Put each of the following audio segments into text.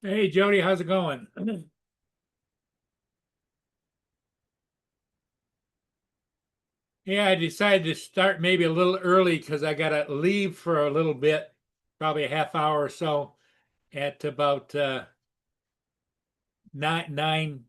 Hey Jody, how's it going? Yeah, I decided to start maybe a little early because I gotta leave for a little bit, probably a half hour or so, at about 9:30.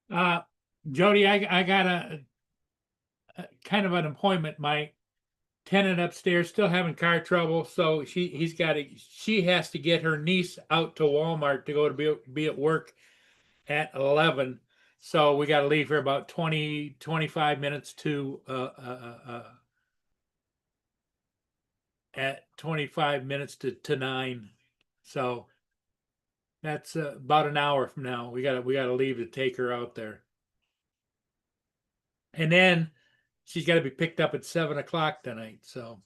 Uh, Jody, I got a kind of an appointment. My tenant upstairs still having car trouble, so she has to get her niece out to Walmart to go to be at work at 11. So we got to leave here about 25 minutes to at 25 minutes to 9. So that's about an hour from now. We gotta leave to take her out there. And then she's got to be picked up at 7 o'clock tonight. So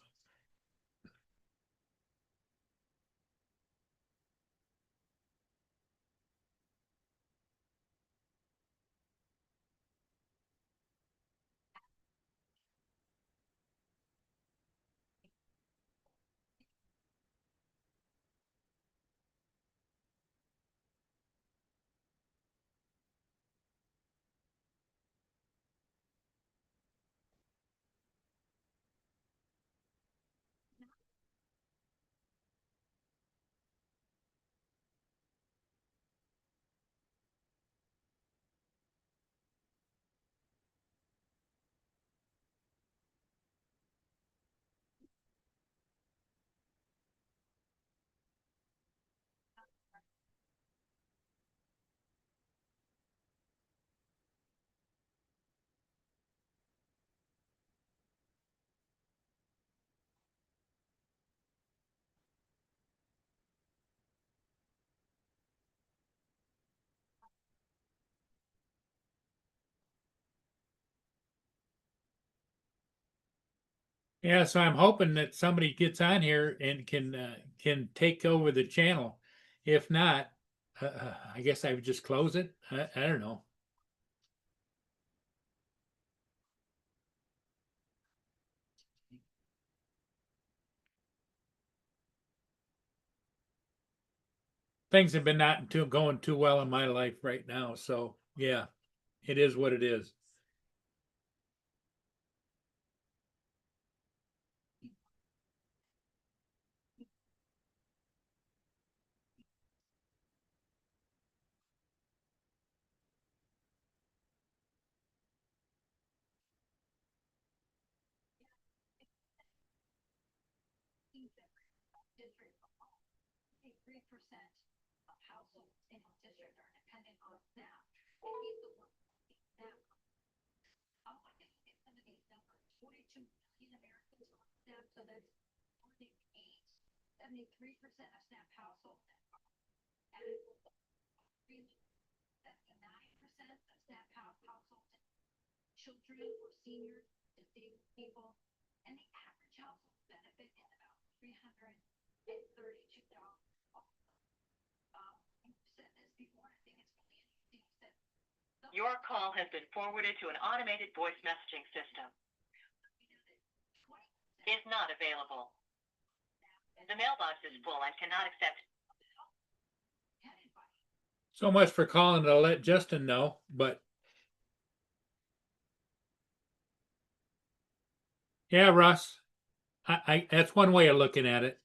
yeah, so I'm hoping that somebody gets on here and can take over the channel. If not, I guess I would just close it. I don't know. Things have been not too going too well in my life right now. So yeah, it is what it is. Your call has been forwarded to an automated voice messaging system. Is not available. The mailbox is full and cannot accept. So much for calling to let Justin know, but yeah, Russ, I that's one way of looking at it.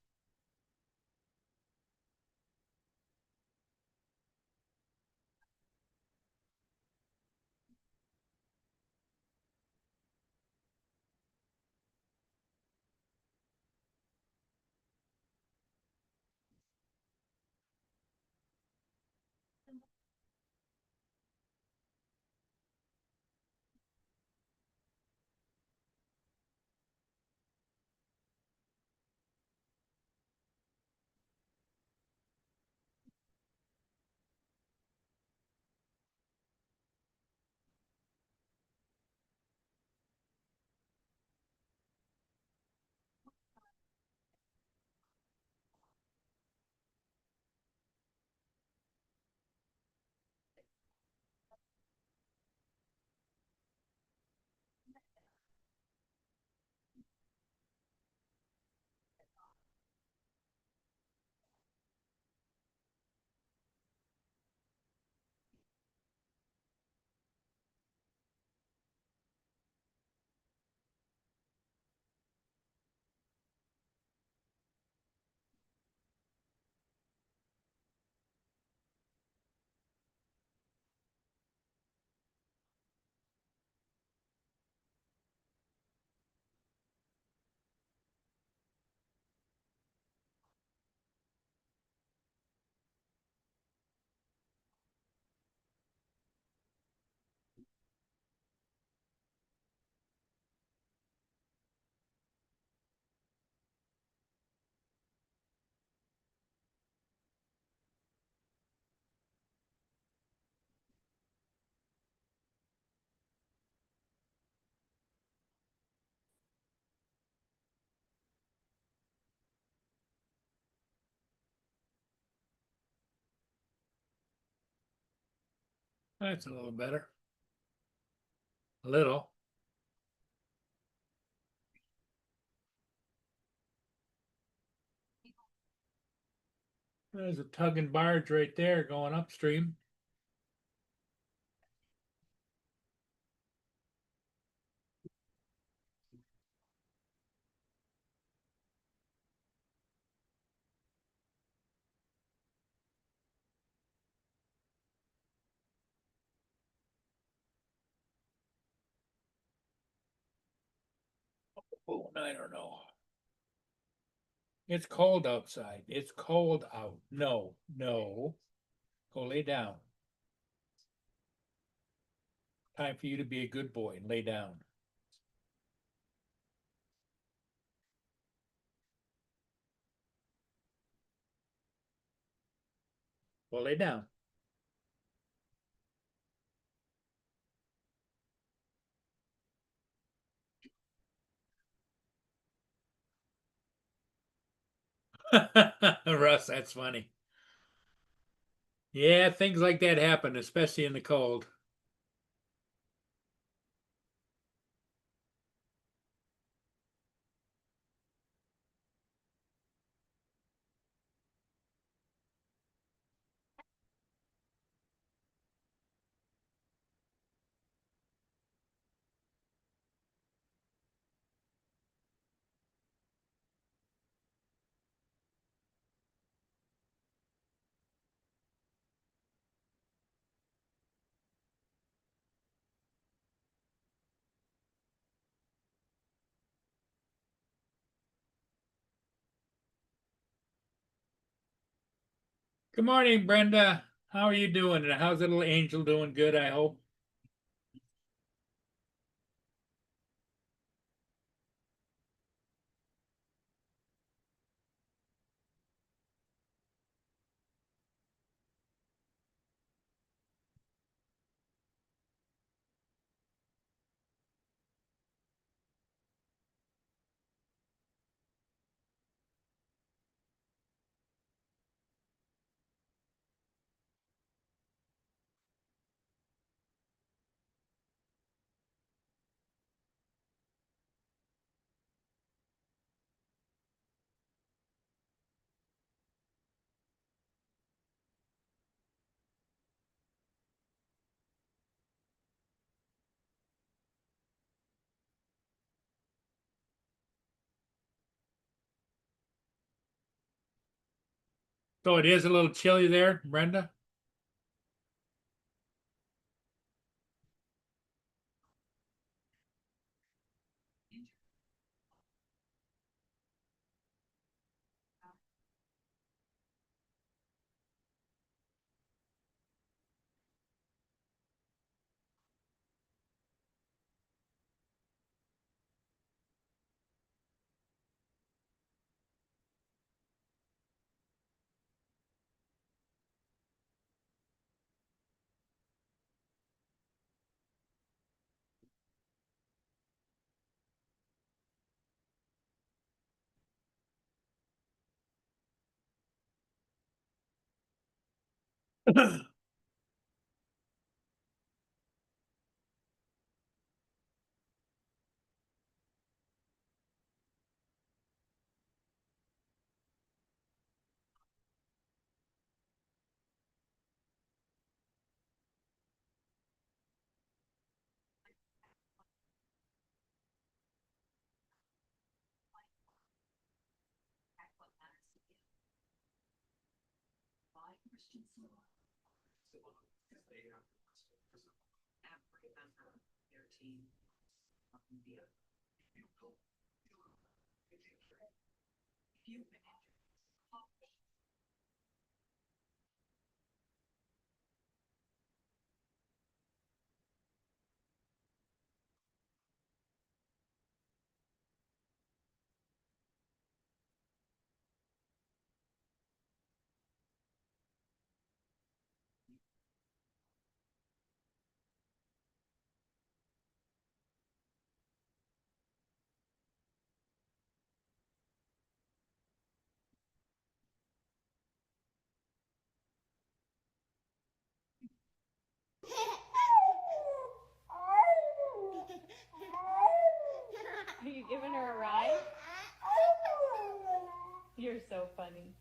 That's a little better. A little. There's a tug and barge right there going upstream. Oh, I don't know. It's cold outside. It's cold out. No, no. Go lay down. Time for you to be a good boy and lay down. Well, lay down. Russ, that's funny. Yeah, things like that happen, especially in the cold. Good morning, Brenda. How are you doing? And how's little Angel doing? Good, I hope. So it is a little chilly there, Brenda? Are you giving her a ride? You're so funny.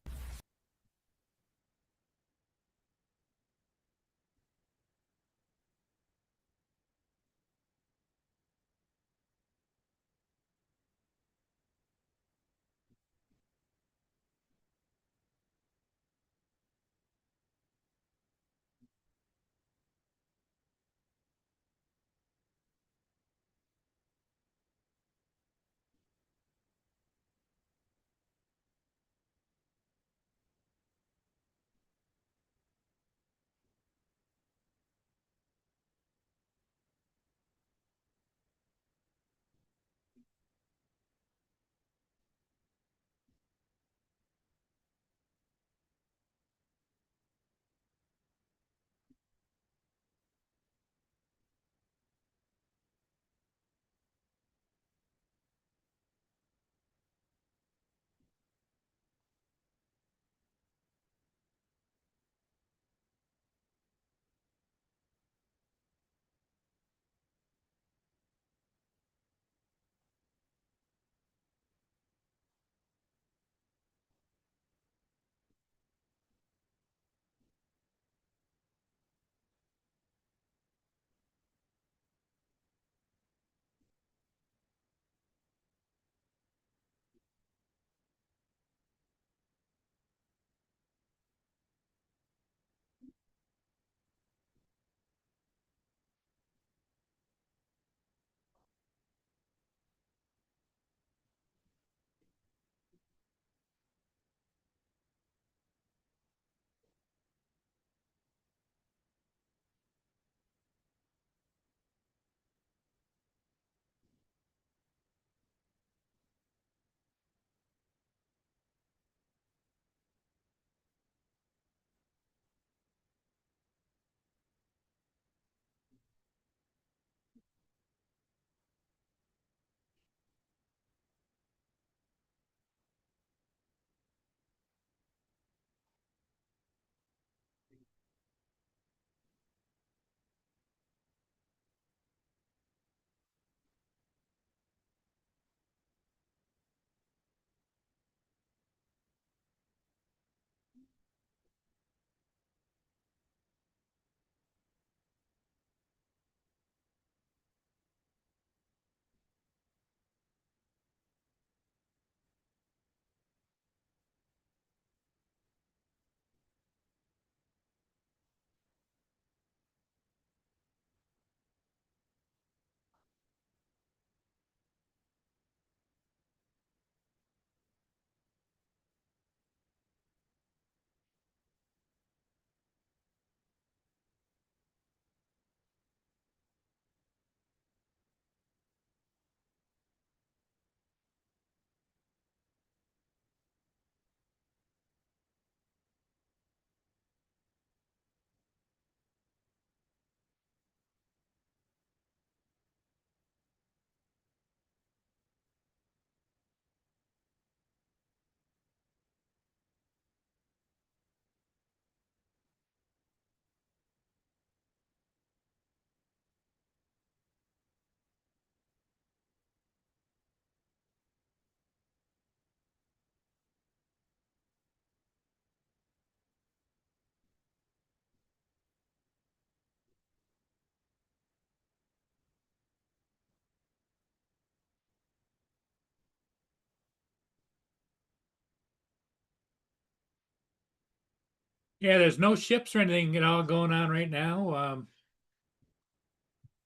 Yeah, there's no ships or anything at all going on right now.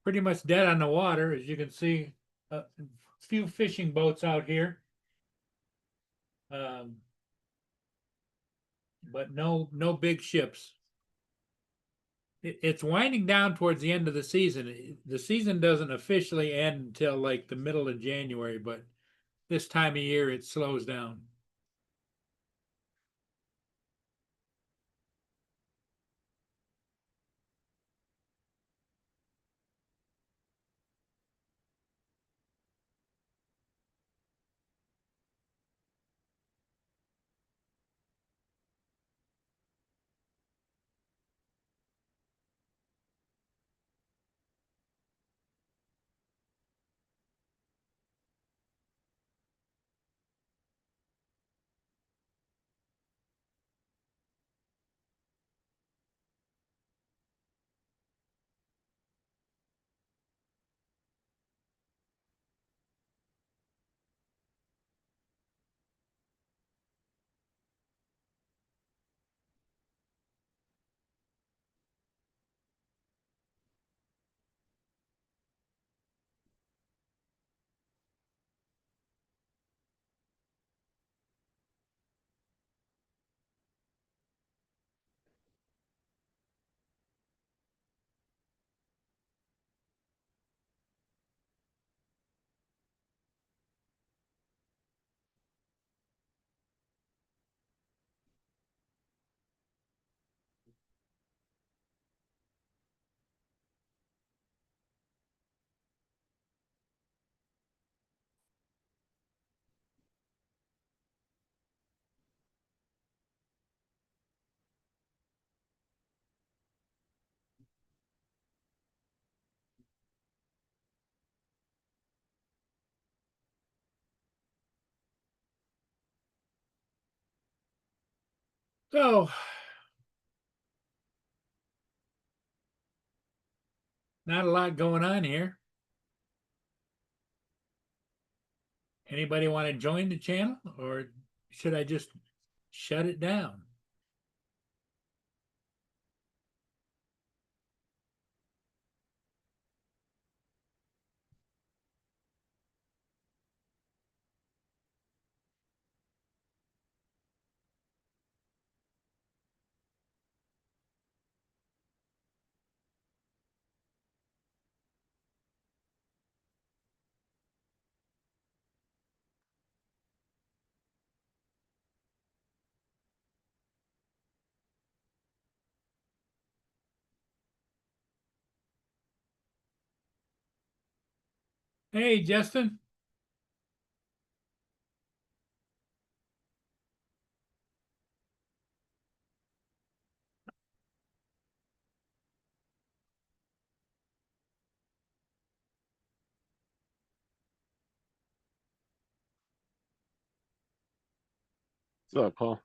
Pretty much dead on the water, as you can see. A few fishing boats out here. Um, but no big ships. It's winding down towards the end of the season. The season doesn't officially end until like the middle of January, but this time of year it slows down. So not a lot going on here. Anybody want to join the channel, or should I just shut it down? Hey, Justin. What's up, Paul?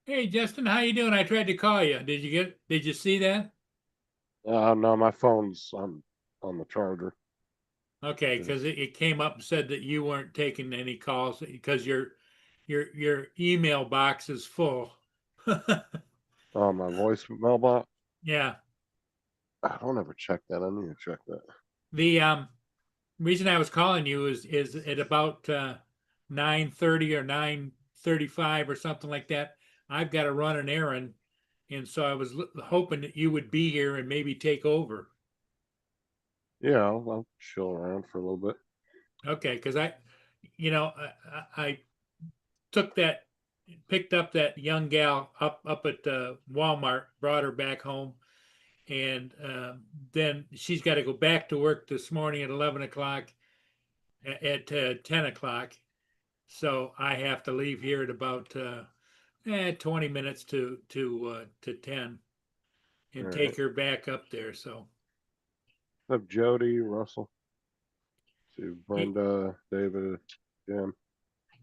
Hey, Justin, how you doing? I tried to call you. Did you see that? No, my phone's on the charger. Okay, because it came up and said that you weren't taking any calls because your email box is full. Oh, my voicemail bot. Yeah. I don't ever check that. I need to check that. The reason I was calling you is at about 9:30 or 9:35 or something like that. I've got to run an errand, and so I was hoping that you would be here and maybe take over. Yeah, I'll chill around for a little bit. Okay, because I took that, picked up that young gal up at Walmart, brought her back home, and then she's got to go back to work this morning at 11 o'clock, at 10 o'clock. So I have to leave here at about 20 minutes to 10 All and right. take her back up there. So What's up, Jody, Russell, see he, Brenda, David, Jim.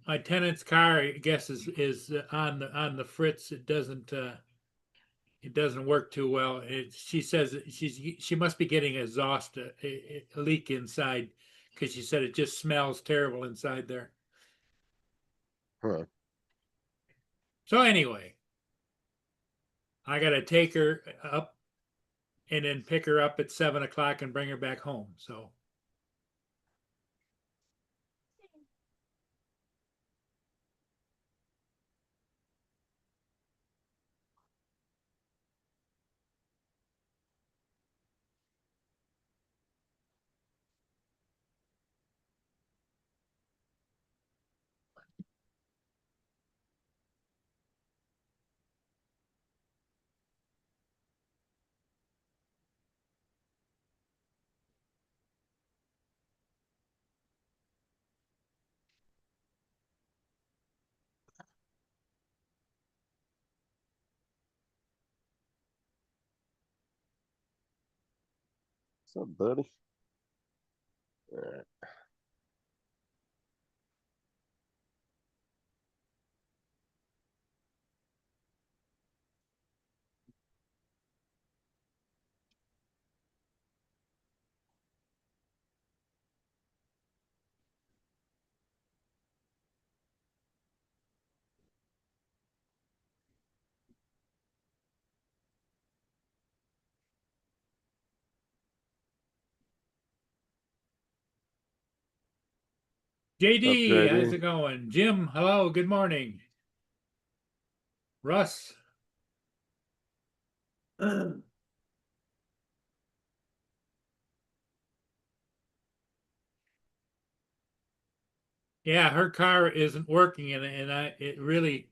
my tenant's car, I guess, is on the fritz. It doesn't work too well. She says that she must be getting exhaust a leak inside, because she said it just smells terrible inside there. Huh. So anyway, I gotta take her up and then pick her up at 7 o'clock and bring her back home. So What's up, buddy? All right. JD, how's JD? it going? Jim, hello, good morning. Russ, yeah, her car isn't working, and it really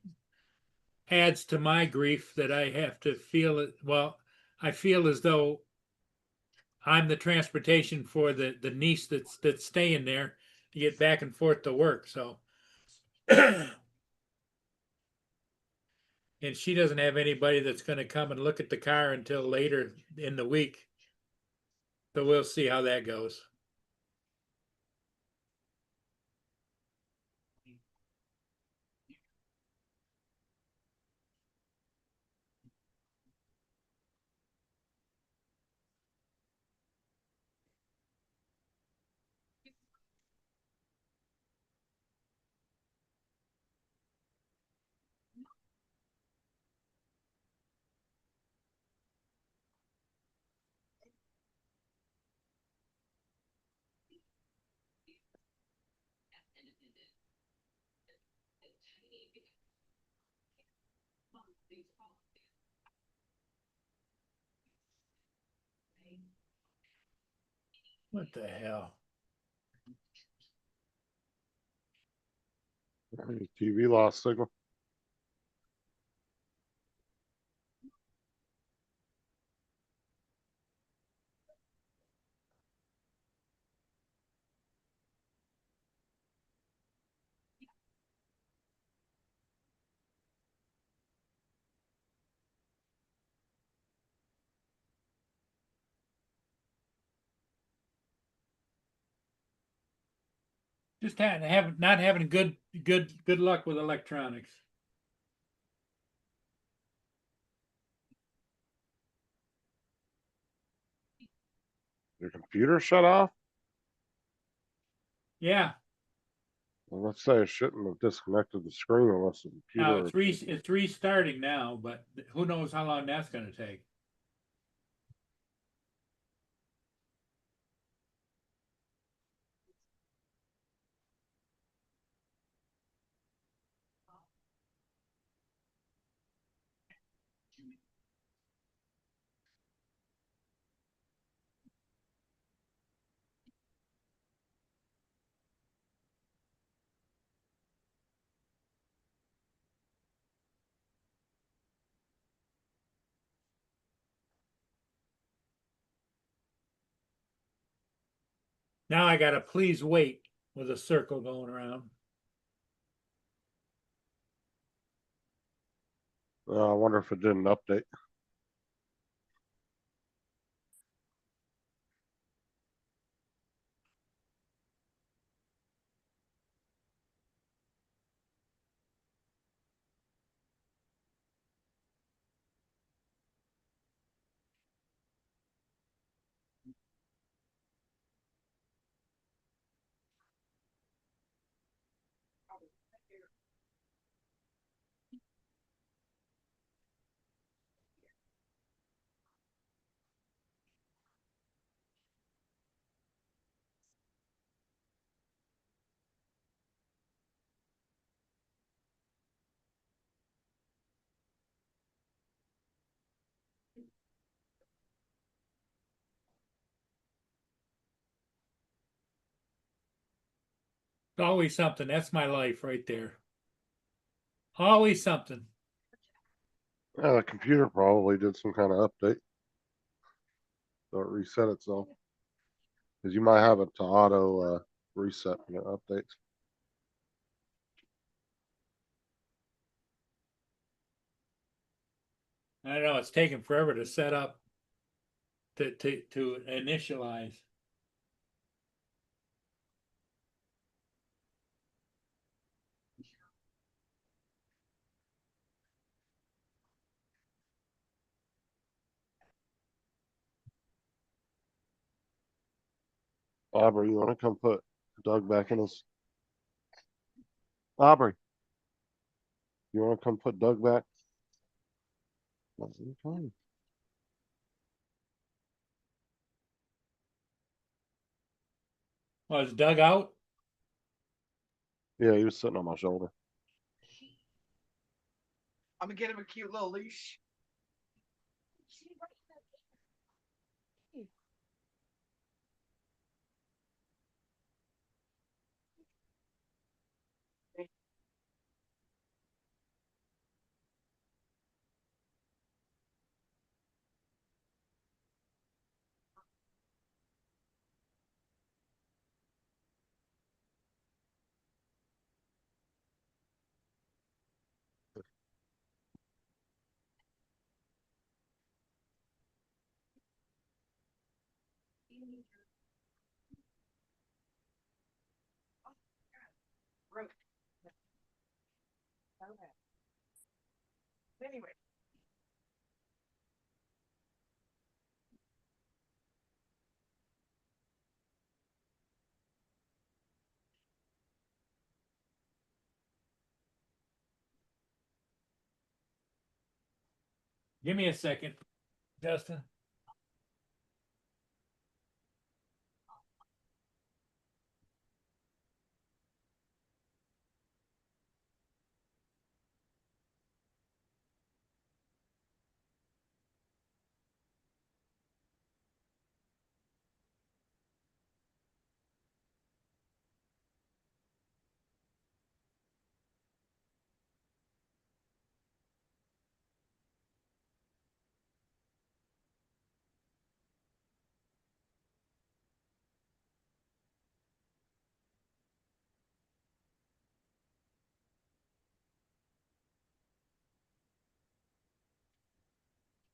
adds to my grief that I have to feel it. Well, I feel as though I'm the transportation for the niece that's staying there to get back and forth to work. So, and she doesn't have anybody that's going to come and look at the car until later in the week. So we'll see how that goes. What the hell? TV lost signal. Just not having good luck with electronics. Your computer shut off? Yeah, Well, let's say I shouldn't have disconnected the screen unless the now computer. it's restarting now, but who knows how long that's going to take. Now I got to please wait with a circle going around. I wonder if it didn't update. always something. That's my life right there. Always something. The computer probably did some kind of update. So it reset itself. Because you might have it to auto reset when it updates. I don't know, it's taking forever to set up to initialize. Aubrey, you want to come put Doug back in his. Aubrey, you want to come put Doug back? Nothing fine. Was Doug out? Yeah, he was sitting on my shoulder. I'm gonna get him a cute little leash. Anyway. Give me a second, Justin.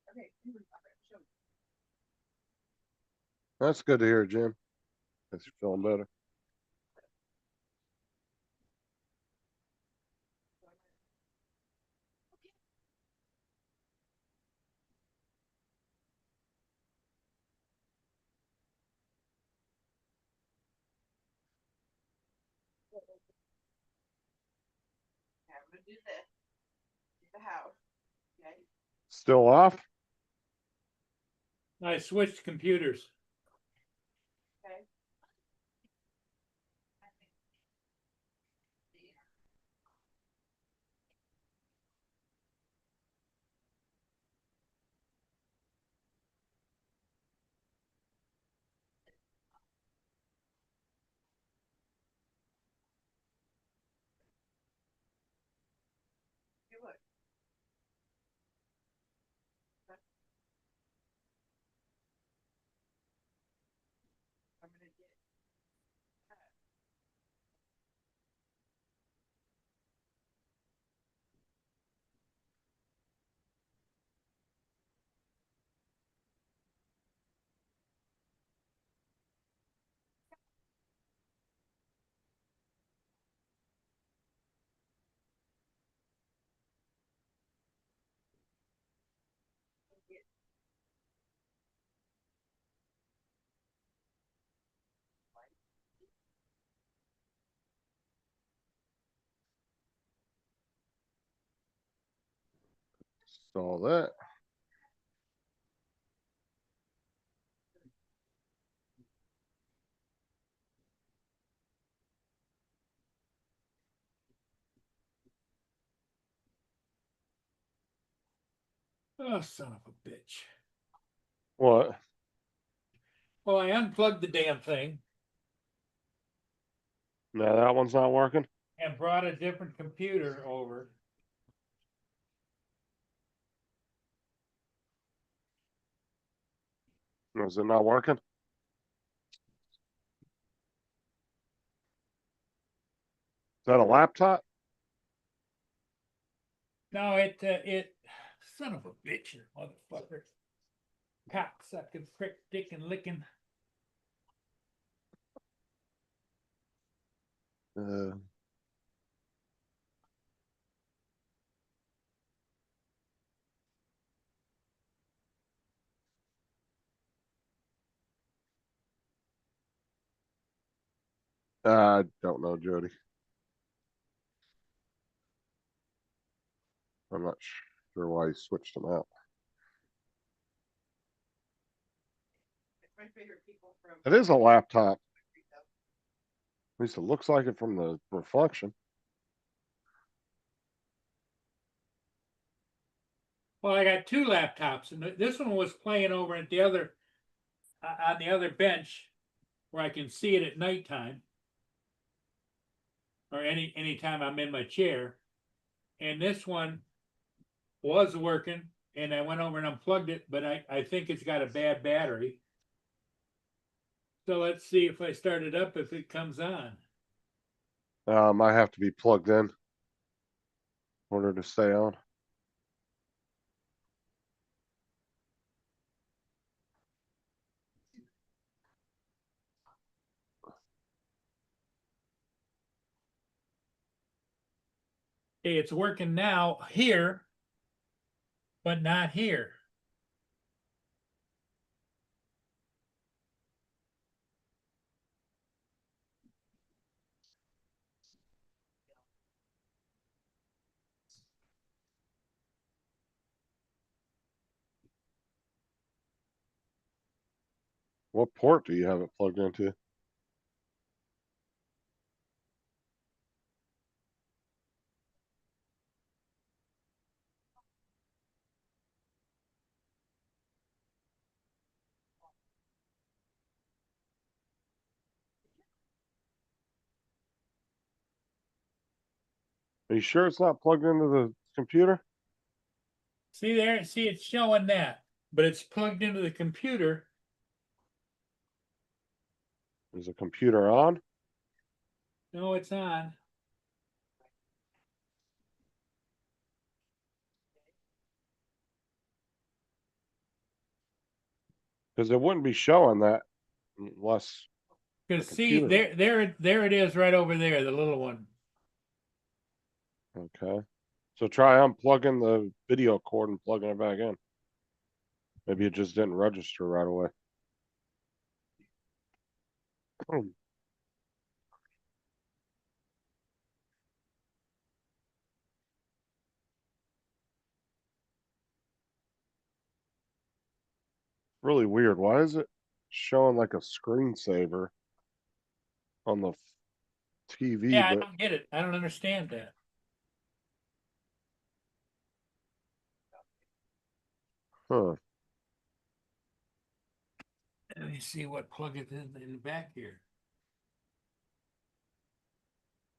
Okay. That's good to hear, Jim. Guess you're feeling better. I'm gonna do this. Do the house. Okay. Still off? I switched computers. Okay. Do it. I'm gonna get. Saw that. Oh, son of a bitch. What? Well, I unplugged the damn thing. No, that one's not working. and brought a different computer over. Is it not working? Is that a laptop? No, it, son of a bitch, you motherfucker. Cocksucking, prick, dick, and licking. Uh, I don't know, Jody. I'm not sure why he switched them out. It's my favorite people from. It is a laptop. At least it looks like it from the reflection. Well, I got two laptops, and this one was playing over at the other, on the other bench, where I can see it at nighttime, or any time I'm in my chair. And this one was working, and I went over and unplugged it, but I think it's got a bad battery. So let's see if I start it up, if it comes on. Might have to be plugged in order to stay on. Okay, it's working now here, but not here. What port do you have it plugged into? Are you sure it's not plugged into the computer? See there, see it's showing that, but it's plugged into the computer. Is the computer on? No, it's on. Because it wouldn't be showing that unless. Cause The see, computer. there it is right over there, the little one. Okay. So try unplugging the video cord and plugging it back in. Maybe it just didn't register right away. Really weird. Why is it showing like a screensaver on the TV, Yeah, I but don't get it. I don't understand that. huh? Let me see what plug it in the back here.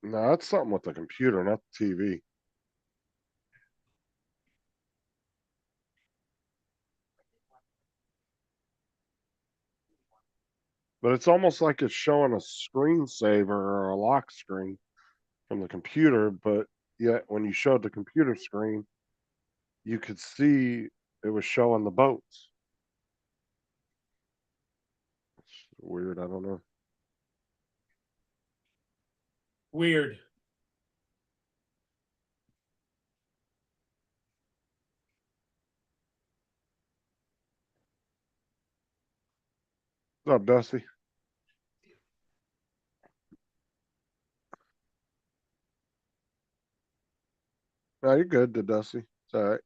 No, that's something with the computer, not the TV. But it's almost like it's showing a screensaver or a lock screen from the computer, but yet when you showed the computer screen, you could see it was showing the boats. It's weird, I don't know. Weird. What's up, Dusty? No, you're good, to Dusty. It's all right.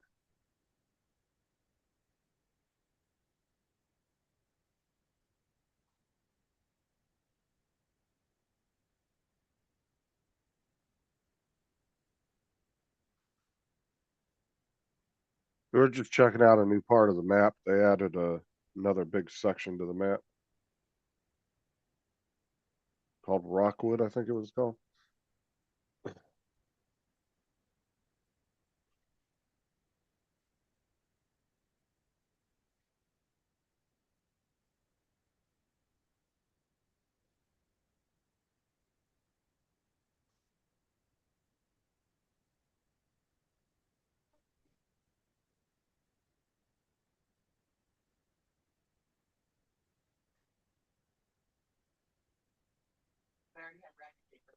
We were just checking out a new part of the map. They added another big section to the map. called Rockwood, I think it was called. I already have wrapping paper.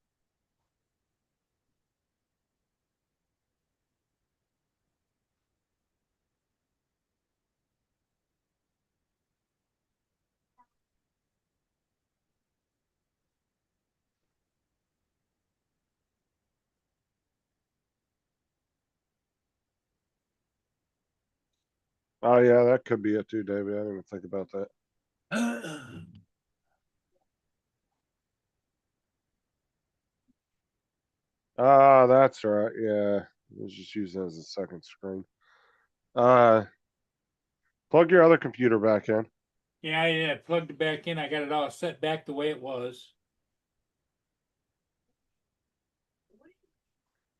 Oh yeah, that could be it too, David. I didn't even think about that. Ah, that's right. Yeah, I was just using it as a second screen. Uh, plug your other computer back in. Yeah, I plugged it back in. I got it all set back the way it was.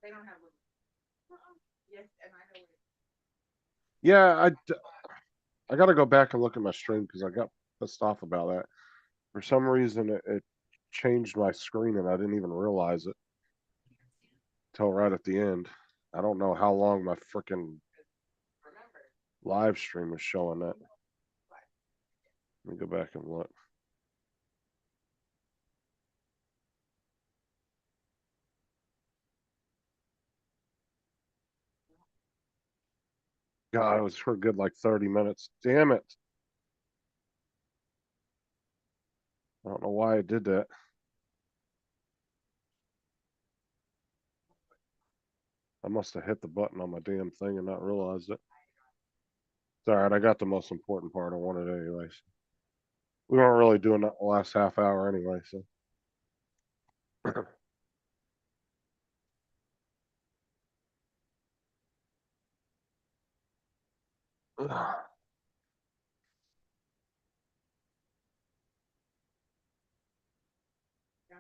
They don't have. Yes, and I know. Yeah, I got to go back and look at my stream because I got pissed off about that. For some reason, it changed my screen and I didn't even realize it till right at the end. I don't know how long my freaking Remember. live stream was showing that. Let me go back and look. God, it was for a good like 30 minutes. Damn it. I don't know why I did that. I must have hit the button on my damn thing and not realized it. It's all right. I got the most important part I wanted anyways. We weren't really doing that the last half hour anyway, so. I'm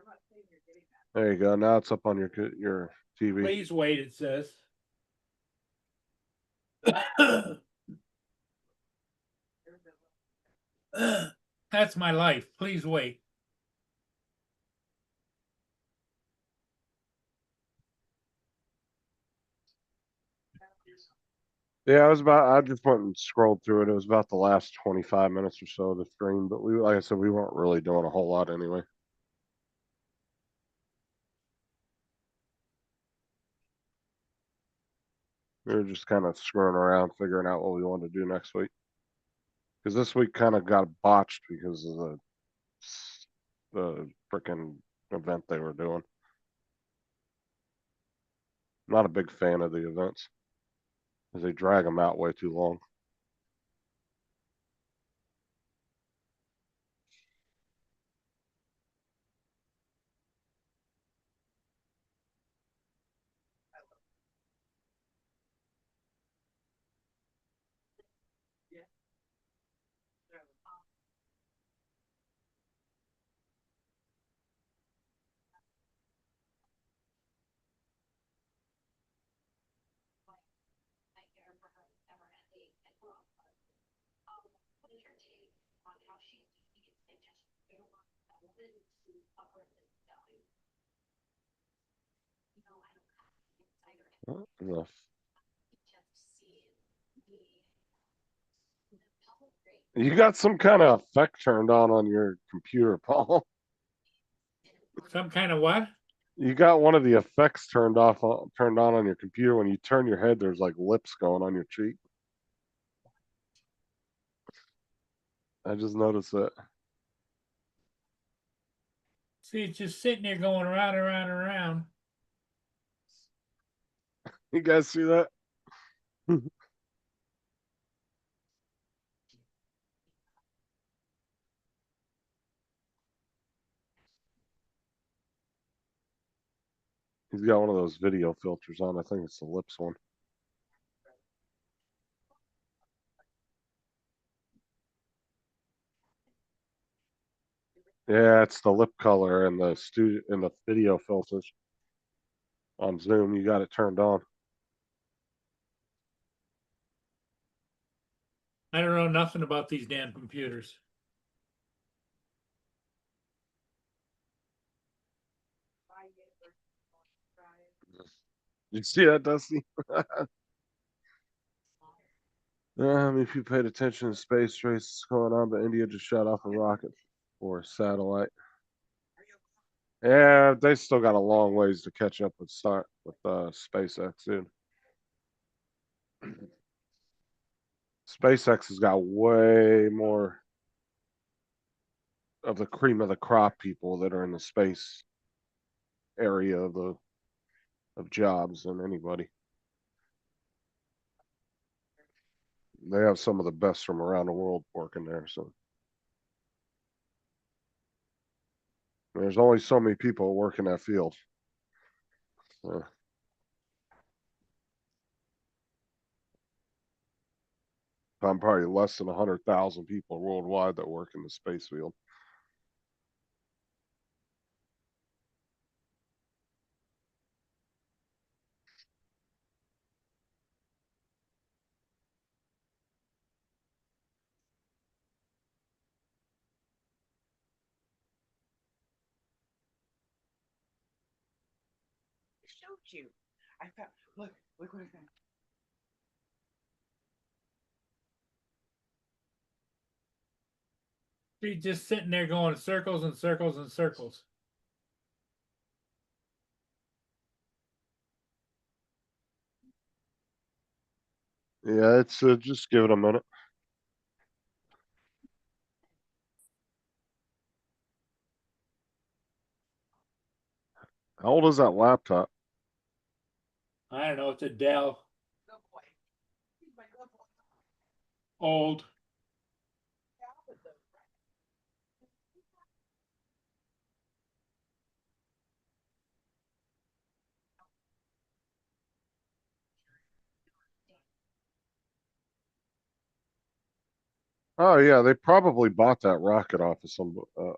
not saying you're getting that. There you go. Now it's up on your TV. Please wait, it says. That's my life. Please wait. Yeah, I just went and scrolled through it. It was about the last 25 minutes or so of the stream, but like I said, we weren't really doing a whole lot anyway. We were just kind of screwing around, figuring out what we wanted to do next week. Because this week kind of got botched because of the freaking event they were doing. Not a big fan of the events, because they drag them out way too long. Enough. You got some kind of effect turned on your computer, Paul. Some kind of what? You got one of the effects turned on your computer. When you turn your head, there's like lips going on your cheek. I just noticed that. See, it's just sitting there going around and around and around. You guys see that? He's got one of those video filters on. I think it's the lips one. Yeah, it's the lip color and the video filters on Zoom. You got it turned on. I don't know nothing about these damn computers. You see that, Dusty? If you paid attention to space race going on, but India just shot off a rocket or a satellite. Yeah, they still got a long ways to catch up with SpaceX, dude. SpaceX has got way more of the cream of the crop people that are in the space area of jobs than anybody. They have some of the best from around the world working there. So there's only so many people working that field. I'm probably less than 100,000 people worldwide that work in the space field. I showed you. I found. Look what I found. She's just sitting there going in circles and circles and circles. Yeah, it's just give it a minute. How old is that laptop? I don't know. It's a Dell. Good boy. He's my good boy. Old. Oh yeah, they probably bought that rocket off of some. A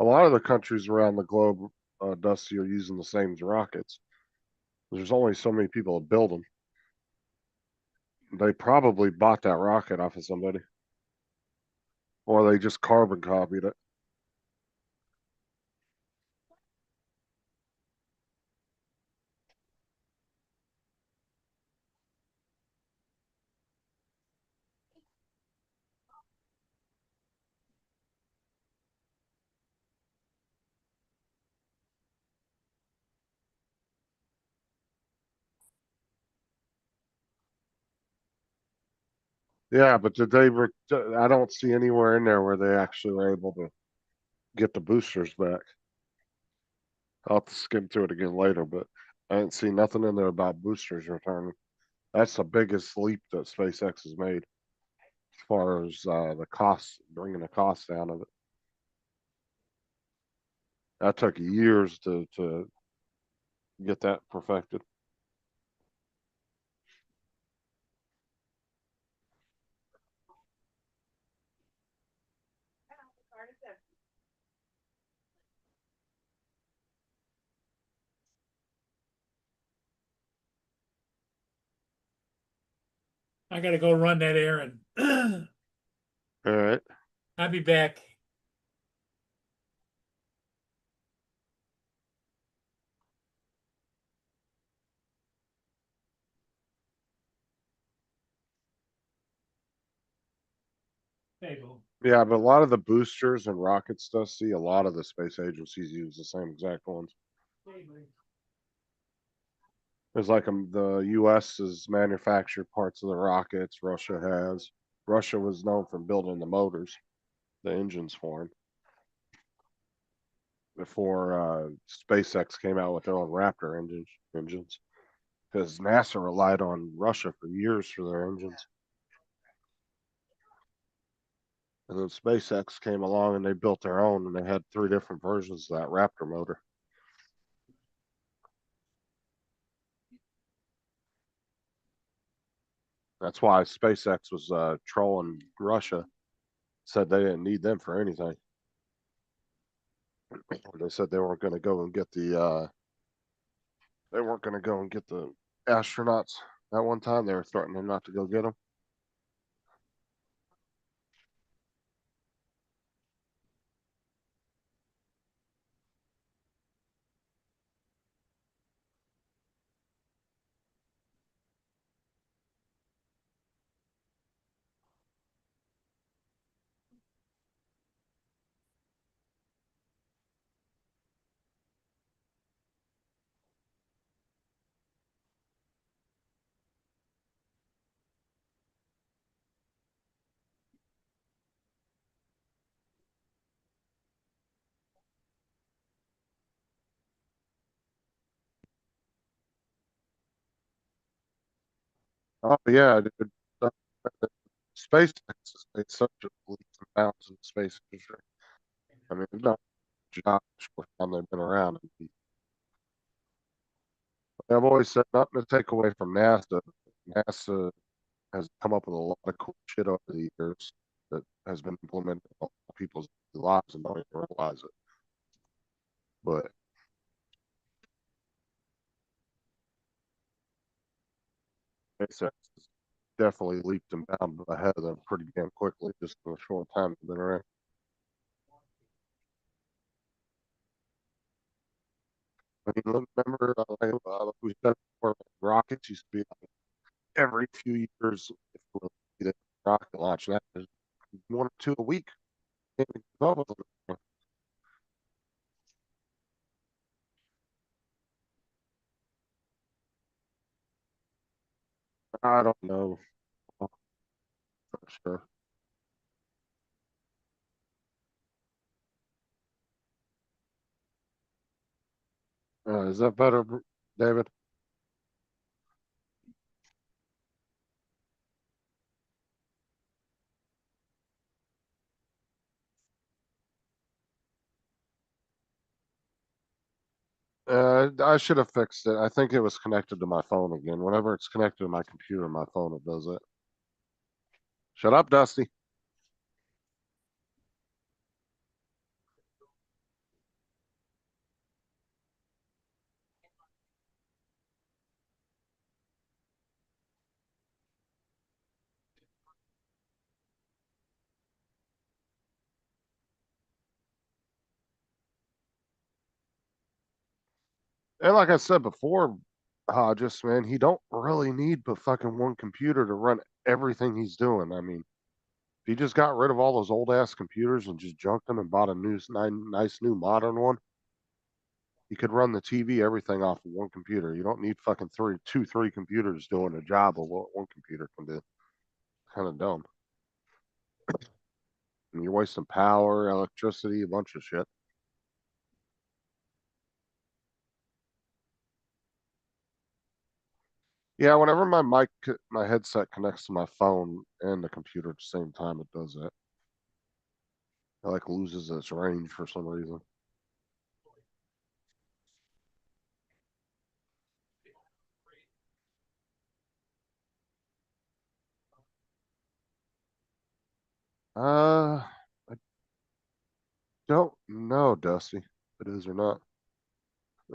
lot of the countries around the globe, Dusty, are using the same rockets. There's only so many people that build them. They probably bought that rocket off of somebody, or they just carbon copied it. Yeah, but I don't see anywhere in there where they actually were able to get the boosters back. I'll have to skim through it again later, but I didn't see nothing in there about boosters returning. That's the biggest leap that SpaceX has made as far as the cost, bringing the cost down of it. That took years to get that perfected. I gotta go run that errand. All right. I'll be back. Table. Yeah, but a lot of the boosters and rocket stuff, see, a lot of the space agencies use the same exact ones. It's like the U.S. has manufactured parts of the rockets. Russia has. Russia was known for building the motors, the engines for them. Before SpaceX came out with their own Raptor engines, because NASA relied on Russia for years for their engines. And then SpaceX came along and they built their own, and they had 3 different versions of that Raptor motor. That's why SpaceX was trolling Russia, said they didn't need them for anything. They said they weren't going to go and get the they weren't going to go and get the astronauts that one time. They were threatening not to go get them. Oh yeah, dude. Uh, SpaceX has made such a leaps and bounds in the space industry. I mean, it's not job short time they've been around. I've always said nothing to take away from NASA. NASA has come up with a lot of cool shit over the years that has been implemented in a lot of people's lives and don't even realize it. But SpaceX has definitely leaped and bounded ahead of them pretty damn quickly just in a short time they've been around. I mean, remember, we said before, rockets used to be like every few years, if we were to get a rocket launch, now there's one or two a week. Can't even keep up with them. I don't know for sure. Is that better, David? I should have fixed it. I think it was connected to my phone again. Whenever it's connected to my computer, my phone, it does it. Shut up, Dusty. And like I said before, Hodges, man, he don't really need but fucking one computer to run everything he's doing. I mean, if he just got rid of all those old ass computers and just junked them and bought a nice new modern one, he could run the TV, everything off of one computer. You don't need fucking three computers doing a job of what one computer can do. Kind of dumb. And you're wasting power, electricity, a bunch of shit. Yeah, whenever my headset connects to my phone and the computer at the same time, it does that. It like loses its range for some reason. I don't know, Dusty, if it is or not.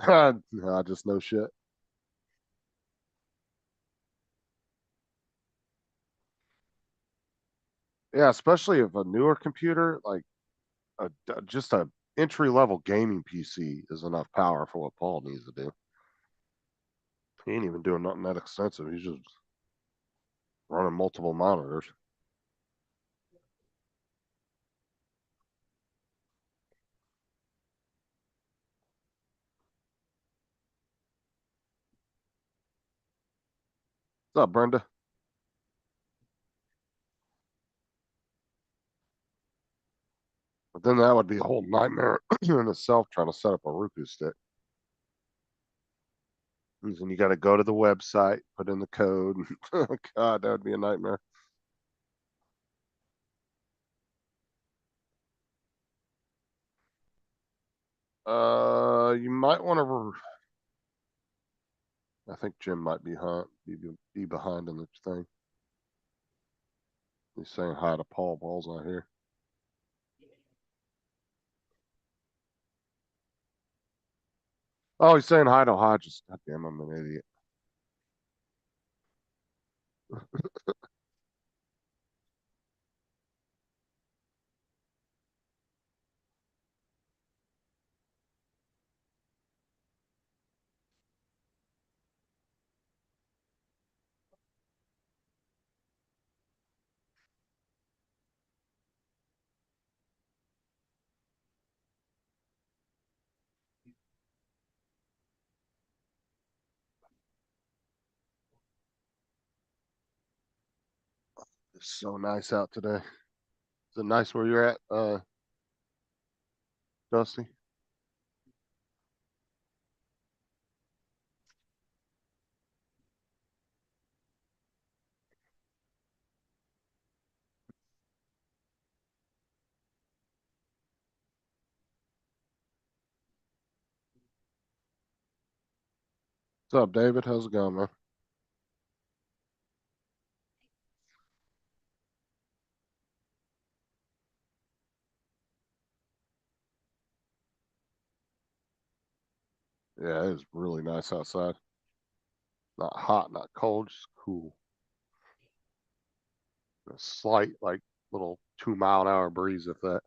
I just know shit. Yeah, especially if a newer computer, like just a entry level gaming PC, is enough power for what Paul needs to do. He ain't even doing nothing that extensive. He's just running multiple monitors. What's up, Brenda? But then that would be a whole nightmare in itself trying to set up a Roku stick. And you got to go to the website, put in the code. God, that would be a nightmare. You might want to. I think Jim might be behind in the thing. He's saying hi to Paul. Paul's not here. Oh, he's saying hi to Hodges. God damn, I'm an idiot. It's so nice out today. Is it nice where you're at, Dusty? What's up, David? How's it going, man? Yeah, it's really nice outside. Not hot, not cold, just cool. A slight, like, little 2 mile an hour breeze, if that.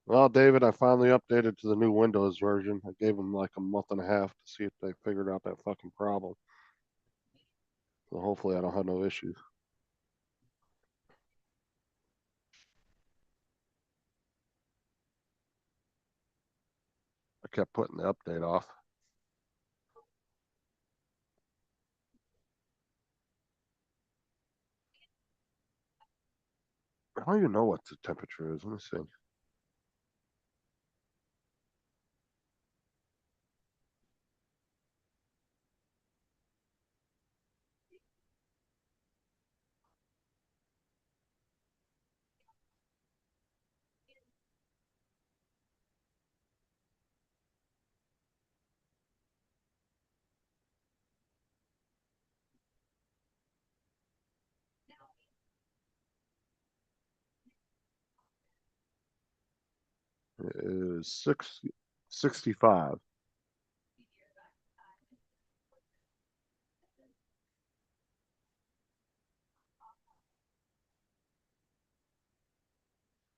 Well, David, I finally updated to the new Windows version. I gave them like a month and a half to see if they figured out that fucking problem. So hopefully I don't have no issues. I kept putting the update off. I don't even know what the temperature is. Let me see. It is 65.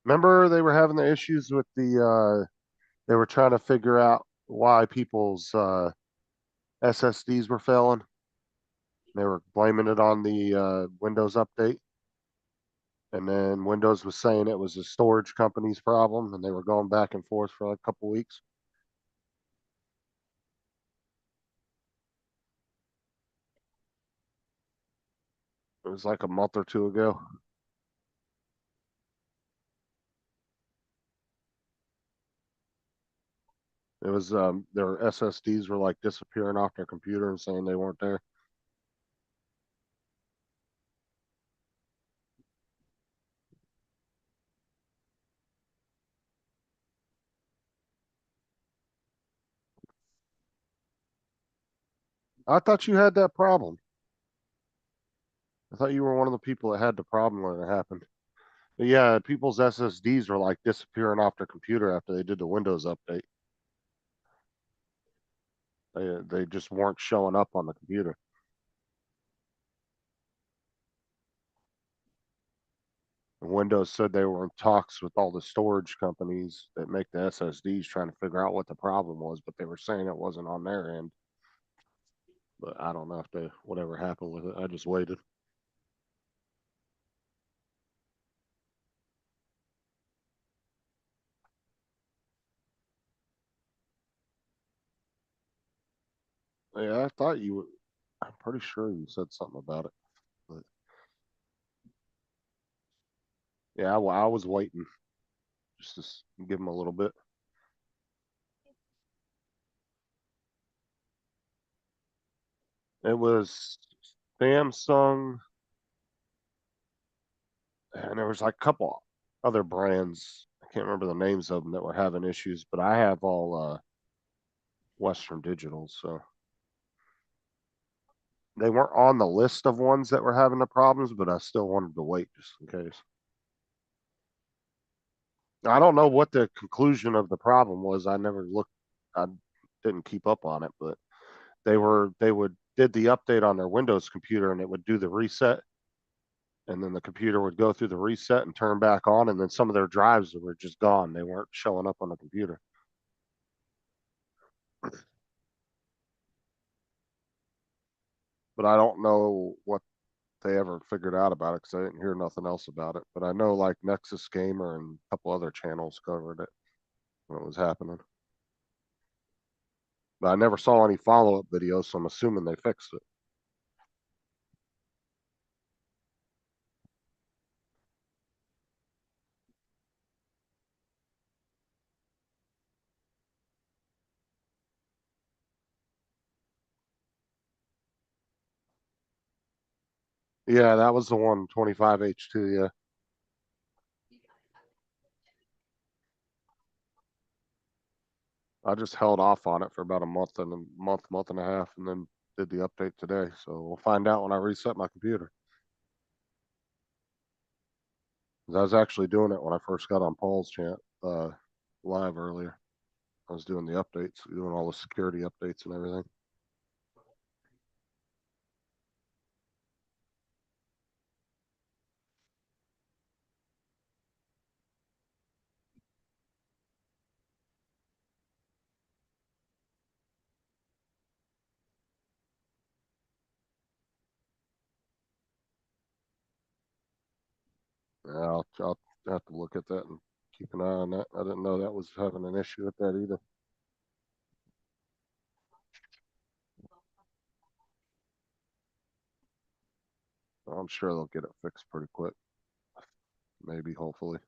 Remember they were having the issues with they were trying to figure out why people's SSDs were failing. They were blaming it on the Windows update. And then Windows was saying it was a storage company's problem, and they were going back and forth for like a couple weeks. It was like a month or two ago. It was their SSDs were like disappearing off their computer and saying they weren't there. I thought you had that problem. I thought you were one of the people that had the problem when it happened. But yeah, people's SSDs were like disappearing off their computer after they did the Windows update. They just weren't showing up on the computer. And Windows said they were in talks with all the storage companies that make the SSDs trying to figure out what the problem was, but they were saying it wasn't on their end. But I don't know if they whatever happened with it. I just waited. Yeah, I thought you were. I'm pretty sure you said something about it. But yeah, I was waiting just to give them a little bit. It was Samsung, and there was like a couple other brands. I can't remember the names of them that were having issues, but I have all Western Digital, so they weren't on the list of ones that were having the problems, but I still wanted to wait just in case. I don't know what the conclusion of the problem was. I never looked. I didn't keep up on it, but they would did the update on their Windows computer and it would do the reset, and then the computer would go through the reset and turn back on, and then some of their drives were just gone. They weren't showing up on the computer. But I don't know what they ever figured out about it because I didn't hear nothing else about it. But I know like Nexus Gamer and a couple other channels covered it when it was happening. But I never saw any follow-up videos, so I'm assuming they fixed it. Yeah, that was the one 25H2, yeah. I just held off on it for about a month and a half, and then did the update today. So we'll find out when I reset my computer. 'Cause I was actually doing it when I first got on Paul's chant live earlier. I was doing the updates, doing all the security updates and everything. Yeah, I'll have to look at that and keep an eye on that. I didn't know that was having an issue with that either. I'm sure they'll get it fixed pretty quick. Maybe, hopefully.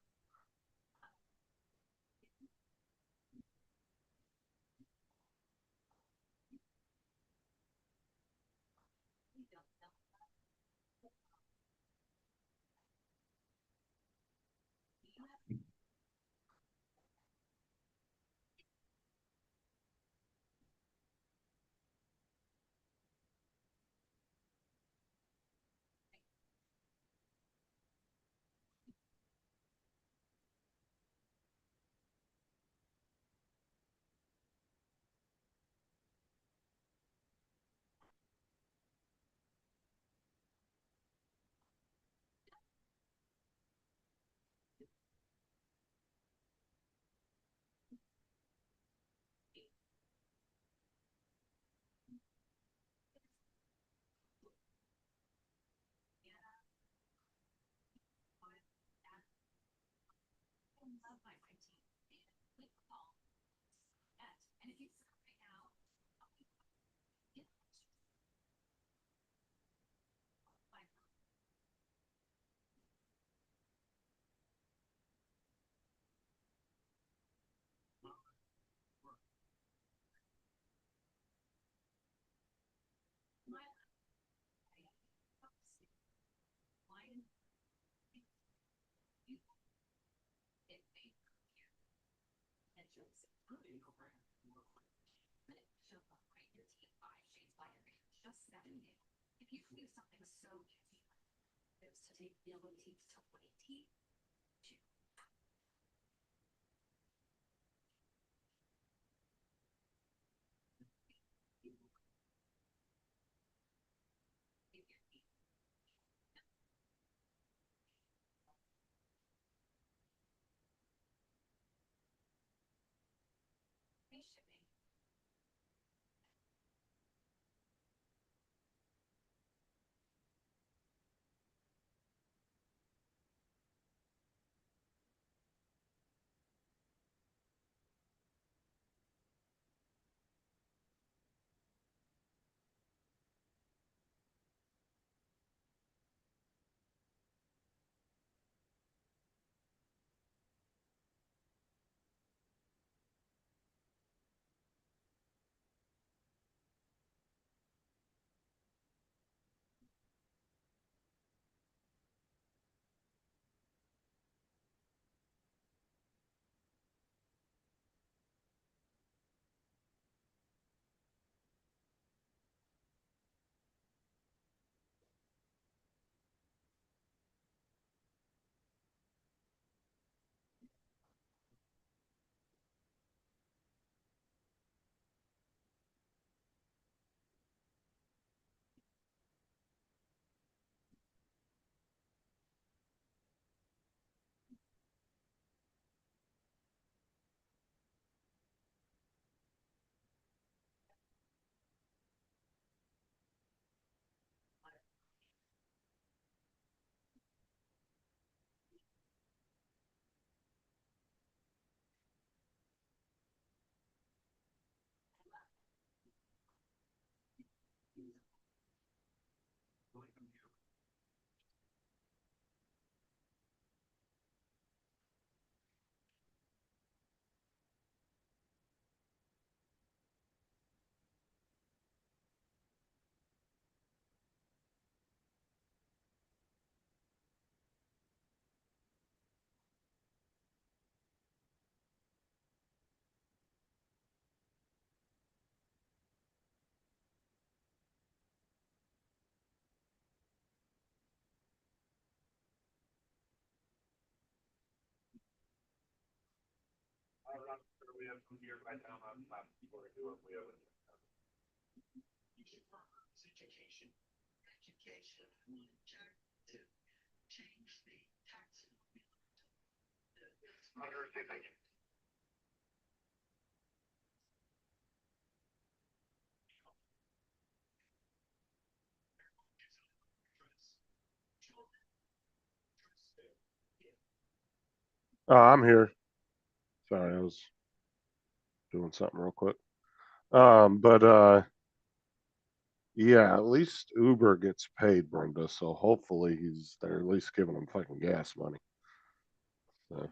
I'm here. Sorry, I was doing something real quick. But yeah, at least Uber gets paid, Brenda. So hopefully they're at least giving him fucking gas money. So,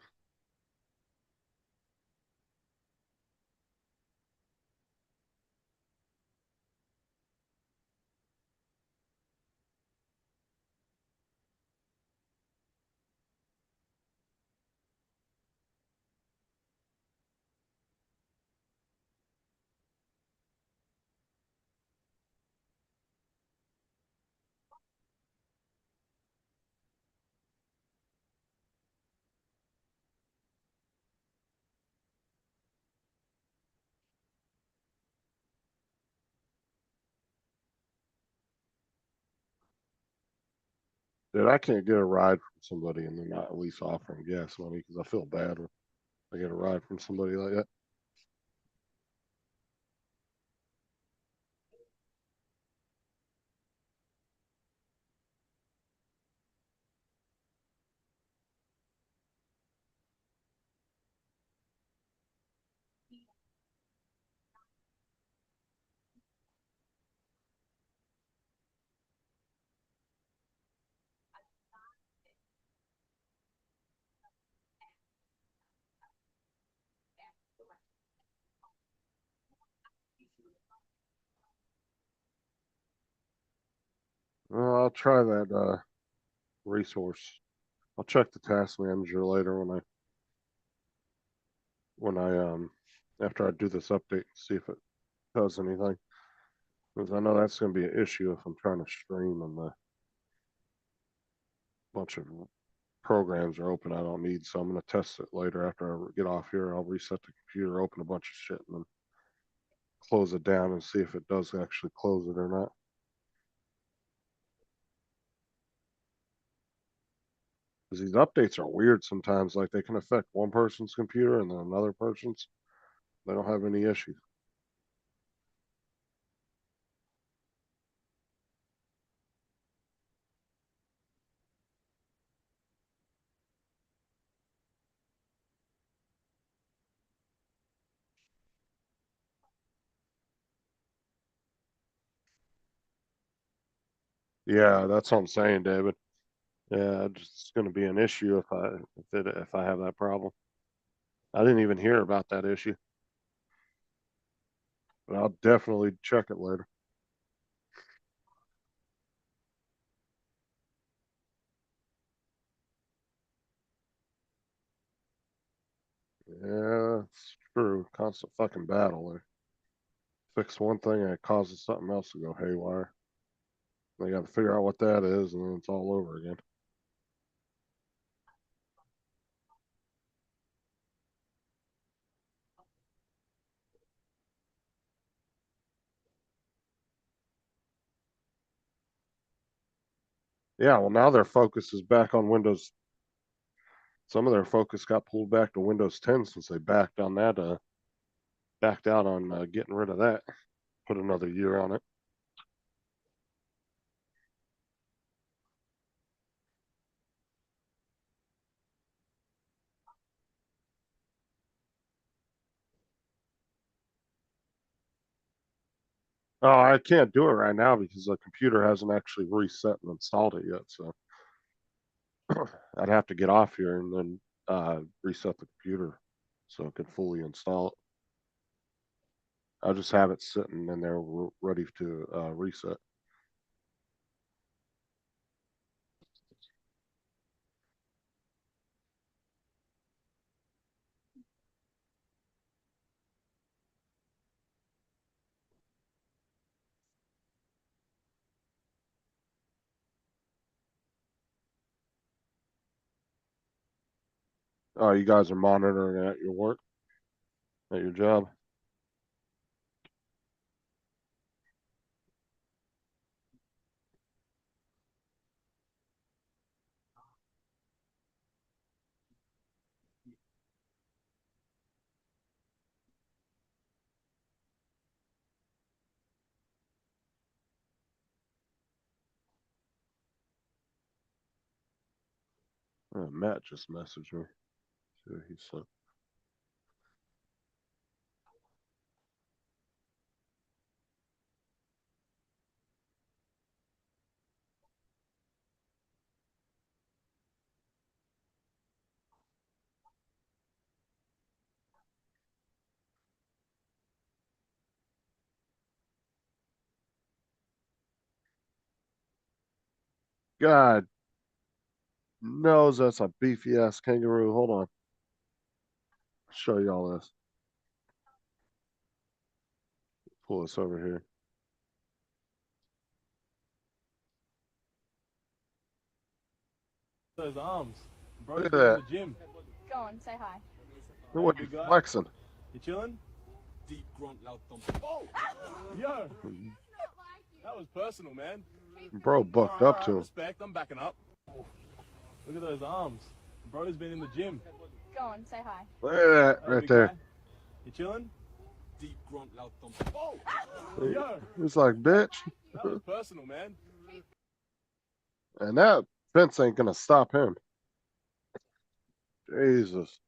dude, I can't get a ride from somebody and they're not at least offering gas money because I feel bad when I get a ride from somebody like that. Well, I'll try that resource. I'll check the task manager later when I after I do this update and see if it does anything. Because I know that's going to be an issue if I'm trying to stream and the bunch of programs are open I don't need. So I'm going to test it later after I get off here. I'll reset the computer, open a bunch of shit, and then close it down and see if it does actually close it or not. Because these updates are weird sometimes. Like they can affect one person's computer and then another person's. They don't have any issues. Yeah, that's what I'm saying, David. Yeah, it's going to be an issue if I have that problem. I didn't even hear about that issue, but I'll definitely check it later. Yeah, it's true. Constant fucking battle there. Fix one thing and it causes something else to go haywire. They got to figure out what that is, and then it's all over again. Yeah, well, now their focus is back on Windows. Some of their focus got pulled back to Windows 10 since they backed out on getting rid of that. Put another year on it. Oh, I can't do it right now because the computer hasn't actually reset and installed it yet. So I'd have to get off here and then reset the computer so it could fully install it. I'll just have it sitting in there ready to reset. Oh, you guys are monitoring it at your work? At your job. Matt just messaged me. See what he said. God knows that's a beefy ass kangaroo. Hold on. I'll show y'all this. Pull this over here. Those arms. Bro's Look at been in that. the gym. Go on, say hi. Look what Hey, you big guy. flexing. You chilling? Deep grunt, loud thump. Oh! Yo! That was personal, man. Bro bucked Alright, up alright, to him. respect, I'm backing up. Look at those arms. Bro's been in the gym. Go on, say hi. Look at that Hey, right big there. guy. You chilling? Deep grunt, loud thump. Oh! He- Yo! He's like, bitch. That was personal, man. And that fence ain't gonna stop him. Jesus.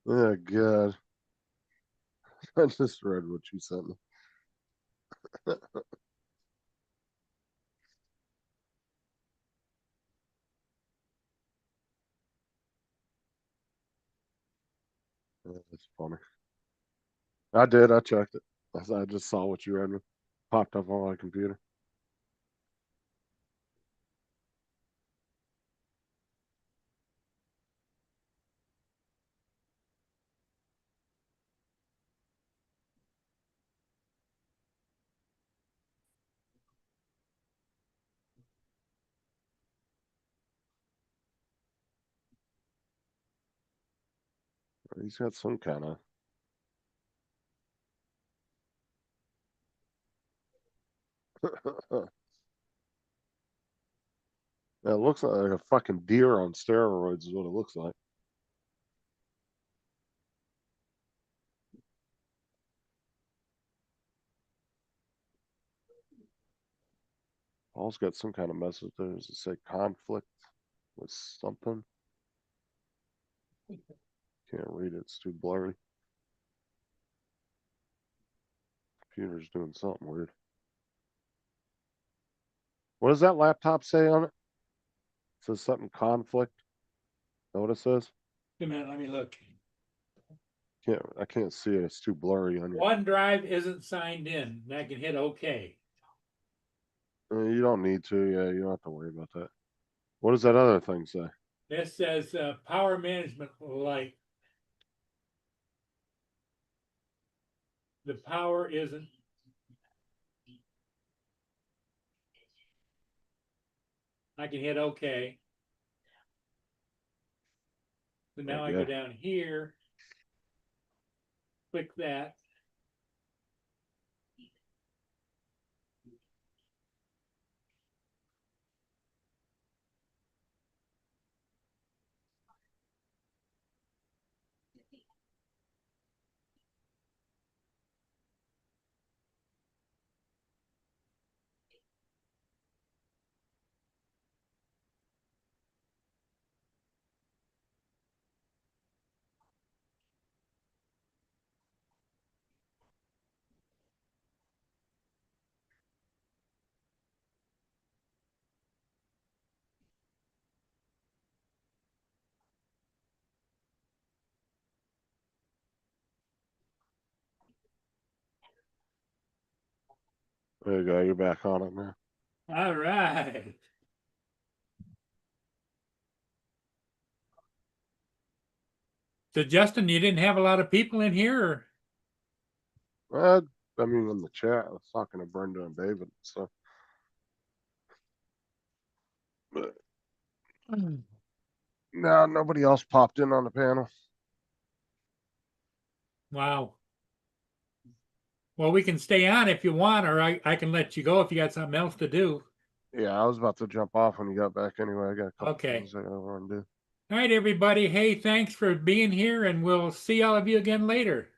Oh God. I just read what you sent me. That's funny. I did. I checked it. I just saw what you read me. Popped up on my computer. He's got some kind of. Yeah, it looks like a fucking deer on steroids, is what it looks like. Paul's got some kind of message there. Does it say conflict with something? Can't read it. It's too blurry. Computer's doing something weird. What does that laptop say on it? It says something conflict. Is that what it says? Wait a minute, let me look. I can't see it. It's too blurry on your. OneDrive isn't signed in. And I can hit OK. You don't need to. Yeah, you don't have to worry about that. What does that other thing say? This says power management light. The power isn't. I can hit OK. So now I go Yeah. down here. Click that. There you go. You're back on it now. All right. So Justin, you didn't have a lot of people in here, or? I mean, in the chat, I was talking to Brenda and David. So, but no, nobody else popped in on the panel. Wow. Well, we can stay on if you want, or I can let you go if you got something else to do. Yeah, I was about to jump off when you got back anyway. I got a couple Okay. things I gotta run and do. All right, everybody. Hey, thanks for being here, and we'll see all of you again later.